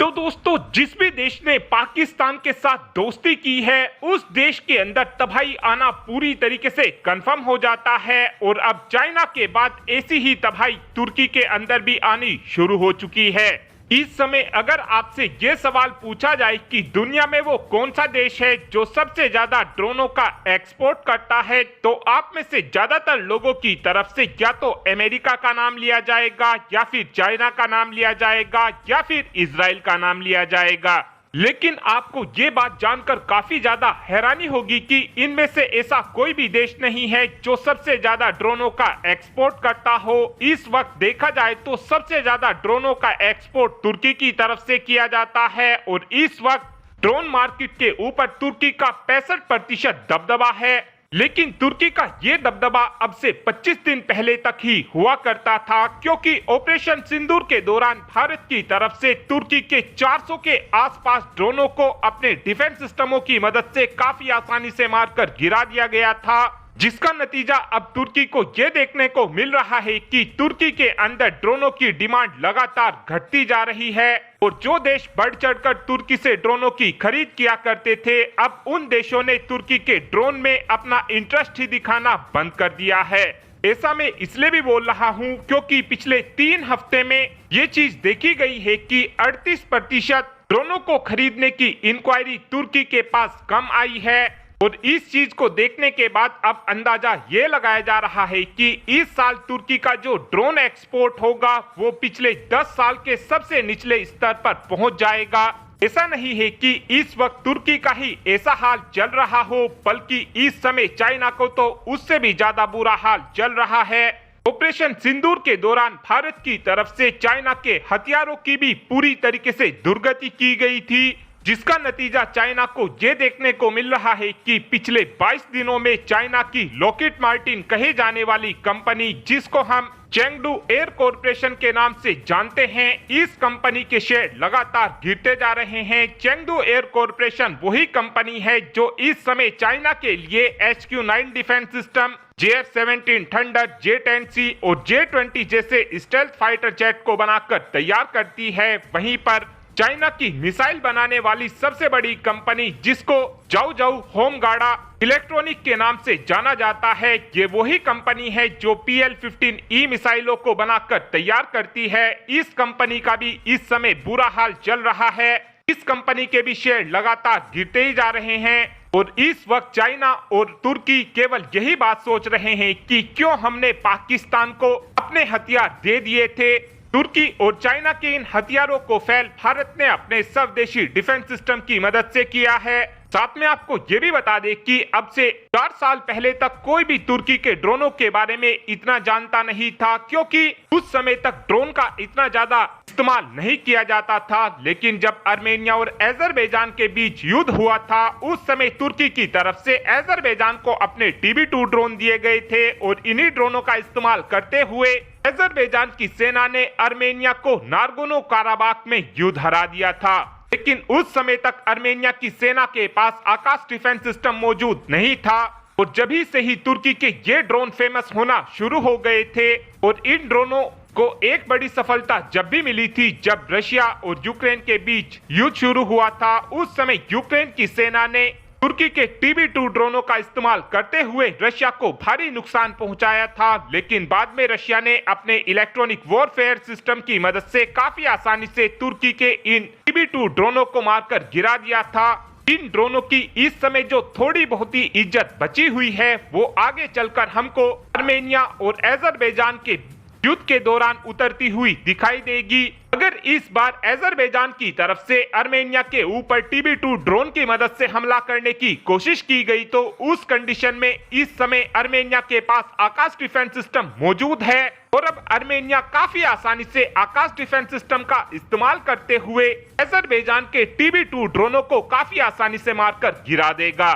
तो दोस्तों, जिस भी देश ने पाकिस्तान के साथ दोस्ती की है उस देश के अंदर तबाही आना पूरी तरीके से कंफर्म हो जाता है। और अब चाइना के बाद ऐसी ही तबाही तुर्की के अंदर भी आनी शुरू हो चुकी है। इस समय अगर आपसे ये सवाल पूछा जाए कि दुनिया में वो कौन सा देश है जो सबसे ज्यादा ड्रोनों का एक्सपोर्ट करता है, तो आप में से ज्यादातर लोगों की तरफ से या तो अमेरिका का नाम लिया जाएगा, या फिर चाइना का नाम लिया जाएगा, या फिर इजराइल का नाम लिया जाएगा। लेकिन आपको ये बात जानकर काफी ज्यादा हैरानी होगी कि इनमें से ऐसा कोई भी देश नहीं है जो सबसे ज्यादा ड्रोनों का एक्सपोर्ट करता हो। इस वक्त देखा जाए तो सबसे ज्यादा ड्रोनों का एक्सपोर्ट तुर्की की तरफ से किया जाता है और इस वक्त ड्रोन मार्केट के ऊपर तुर्की का 65% दबदबा है। लेकिन तुर्की का ये दबदबा अब से 25 दिन पहले तक ही हुआ करता था, क्योंकि ऑपरेशन सिंदूर के दौरान भारत की तरफ से तुर्की के 400 के आसपास ड्रोनों को अपने डिफेंस सिस्टमों की मदद से काफी आसानी से मारकर गिरा दिया गया था, जिसका नतीजा अब तुर्की को यह देखने को मिल रहा है कि तुर्की के अंदर ड्रोनों की डिमांड लगातार घटती जा रही है। और जो देश बढ़ चढ़कर तुर्की से ड्रोनों की खरीद किया करते थे, अब उन देशों ने तुर्की के ड्रोन में अपना इंटरेस्ट ही दिखाना बंद कर दिया है। ऐसा मैं इसलिए भी बोल रहा हूं क्योंकि पिछले 3 हफ्ते में ये चीज देखी गई है कि 38% ड्रोनों को खरीदने की इंक्वायरी तुर्की के पास कम आई है। और इस चीज को देखने के बाद अब अंदाजा ये लगाया जा रहा है कि इस साल तुर्की का जो ड्रोन एक्सपोर्ट होगा वो पिछले 10 साल के सबसे निचले स्तर पर पहुंच जाएगा। ऐसा नहीं है कि इस वक्त तुर्की का ही ऐसा हाल चल रहा हो, बल्कि इस समय चाइना को तो उससे भी ज्यादा बुरा हाल चल रहा है। ऑपरेशन सिंदूर के दौरान भारत की तरफ से चाइना के हथियारों की भी पूरी तरीके से दुर्गति की गई थी, जिसका नतीजा चाइना को ये देखने को मिल रहा है कि पिछले 22 दिनों में चाइना की लॉकहीड मार्टिन कहे जाने वाली कंपनी, जिसको हम चेंगडू एयर कॉरपोरेशन के नाम से जानते हैं, इस कंपनी के शेयर लगातार गिरते जा रहे हैं। चेंगडू एयर कॉरपोरेशन वही कंपनी है जो इस समय चाइना के लिए HQ-9 defence system, JF-17 thunder, J-10C और J-20 जैसे स्टेल्थ फाइटर जेट को बनाकर तैयार करती है। वहीं पर चाइना की मिसाइल बनाने वाली सबसे बड़ी कंपनी, जिसको जाओ जाओ होमगार्ड इलेक्ट्रॉनिक के नाम से जाना जाता है, ये वही कंपनी है जो PL-15E मिसाइलों को बनाकर तैयार करती है। इस कंपनी का भी इस समय बुरा हाल चल रहा है। इस कंपनी के भी शेयर लगातार गिरते ही जा रहे हैं। और इस वक्त चाइना और तुर्की केवल यही बात सोच रहे हैं कि क्यों हमने पाकिस्तान को अपने हथियार दे दिए थे। तुर्की और चाइना के इन हथियारों को फैल भारत ने अपने स्वदेशी डिफेंस सिस्टम की मदद से किया है। साथ में आपको ये भी बता दें कि अब से 4 साल पहले तक कोई भी तुर्की के ड्रोनों के बारे में इतना जानता नहीं था, क्योंकि उस समय तक ड्रोन का इतना ज्यादा इस्तेमाल नहीं किया जाता था। लेकिन जब आर्मेनिया और अजरबैजान के बीच युद्ध हुआ था, उस समय तुर्की की तरफ से अजरबैजान को अपने TB2 ड्रोन दिए गए थे और इन्हीं ड्रोनों का इस्तेमाल करते हुए अजरबैजान की सेना ने आर्मेनिया को नागोर्नो काराबाख में युद्ध हरा दिया था। लेकिन उस समय तक आर्मेनिया की सेना के पास आकाश डिफेंस सिस्टम मौजूद नहीं था और जभी से ही तुर्की के ये ड्रोन फेमस होना शुरू हो गए थे। और इन ड्रोनों को एक बड़ी सफलता जब भी मिली थी जब रशिया और यूक्रेन के बीच युद्ध शुरू हुआ था। उस समय यूक्रेन की सेना ने तुर्की के TB2 ड्रोनों का इस्तेमाल करते हुए रशिया को भारी नुकसान पहुंचाया था। लेकिन बाद में रशिया ने अपने इलेक्ट्रॉनिक वॉरफेयर सिस्टम की मदद से काफी आसानी से तुर्की के इन TB2 ड्रोनों को मारकर गिरा दिया था। इन ड्रोनों की इस समय जो थोड़ी बहुत ही इज्जत बची हुई है, वो आगे चलकर हमको आर्मेनिया और अजरबैजान के युद्ध के दौरान उतरती हुई दिखाई देगी। अगर इस बार अजरबैजान की तरफ से आर्मेनिया के ऊपर TB2 ड्रोन की मदद से हमला करने की कोशिश की गई, तो उस कंडीशन में इस समय आर्मेनिया के पास आकाश डिफेंस सिस्टम मौजूद है और अब आर्मेनिया काफी आसानी से आकाश डिफेंस सिस्टम का इस्तेमाल करते हुए अजरबैजान के TB2 ड्रोनों को काफी आसानी से मारकर गिरा देगा।